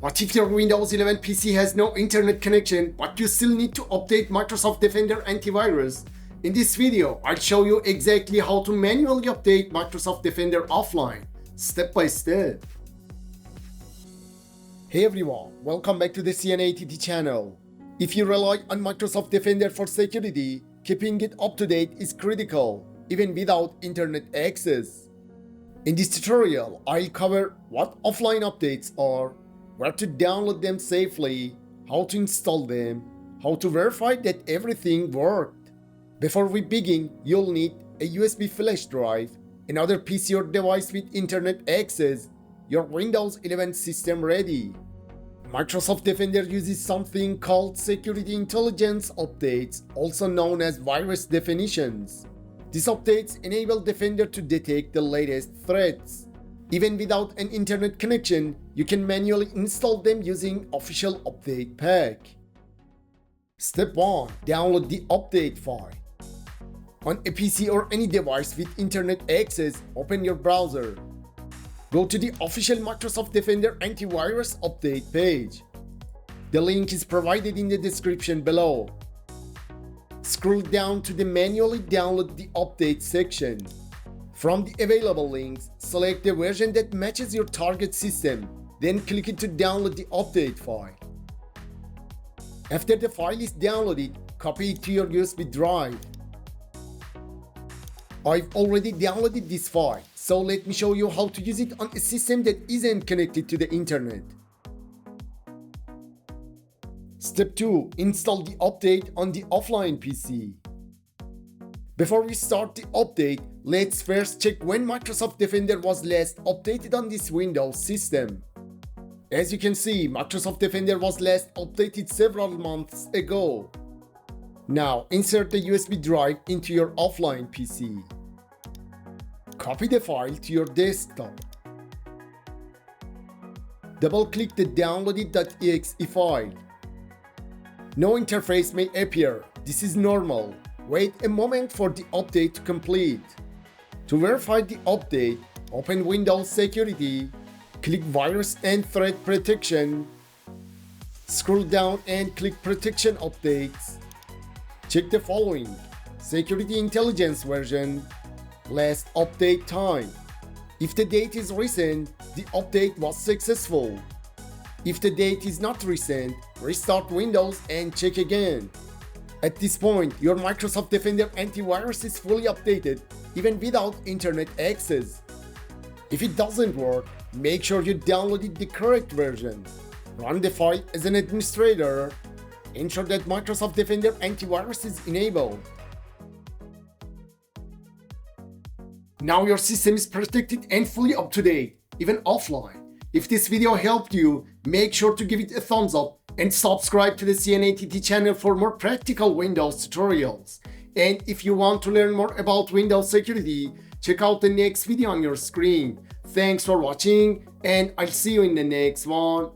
What if your Windows 11 PC has no internet connection, but you still need to update Microsoft Defender Antivirus? In this video, I'll show you exactly how to manually update Microsoft Defender offline, step by step. Hey everyone, welcome back to the CNATT channel. If you rely on Microsoft Defender for security, keeping it up to date is critical, even without internet access. In this tutorial, I'll cover what offline updates are, where to download them safely, how to install them, how to verify that everything worked. Before we begin, you'll need a USB flash drive, another PC or device with internet access, your Windows 11 system ready. Microsoft Defender uses something called Security Intelligence Updates, also known as virus definitions. These updates enable Defender to detect the latest threats. Even without an internet connection, you can manually install them using official update pack. Step 1. Download the update file. On a PC or any device with internet access, open your browser. Go to the official Microsoft Defender Antivirus update page. The link is provided in the description below. Scroll down to the manually download the update section. From the available links, select the version that matches your target system, then click it to download the update file. After the file is downloaded, copy it to your USB drive. I've already downloaded this file, so let me show you how to use it on a system that isn't connected to the internet. Step 2. Install the update on the offline PC. Before we start the update, let's first check when Microsoft Defender was last updated on this Windows system. As you can see, Microsoft Defender was last updated several months ago. Now, insert the USB drive into your offline PC. Copy the file to your desktop. Double-click the downloaded.exe file. No interface may appear. This is normal. Wait a moment for the update to complete. To verify the update, open Windows Security, click Virus and Threat Protection, scroll down and click Protection Updates. Check the following: Security Intelligence version, last update time. If the date is recent, the update was successful. If the date is not recent, restart Windows and check again. At this point, your Microsoft Defender Antivirus is fully updated, even without internet access. If it doesn't work, make sure you downloaded the correct version. Run the file as an administrator. Ensure that Microsoft Defender Antivirus is enabled. Now your system is protected and fully up to date, even offline. If this video helped you, make sure to give it a thumbs up and subscribe to the CNATT channel for more practical Windows tutorials. And if you want to learn more about Windows security, check out the next video on your screen. Thanks for watching, and I'll see you in the next one.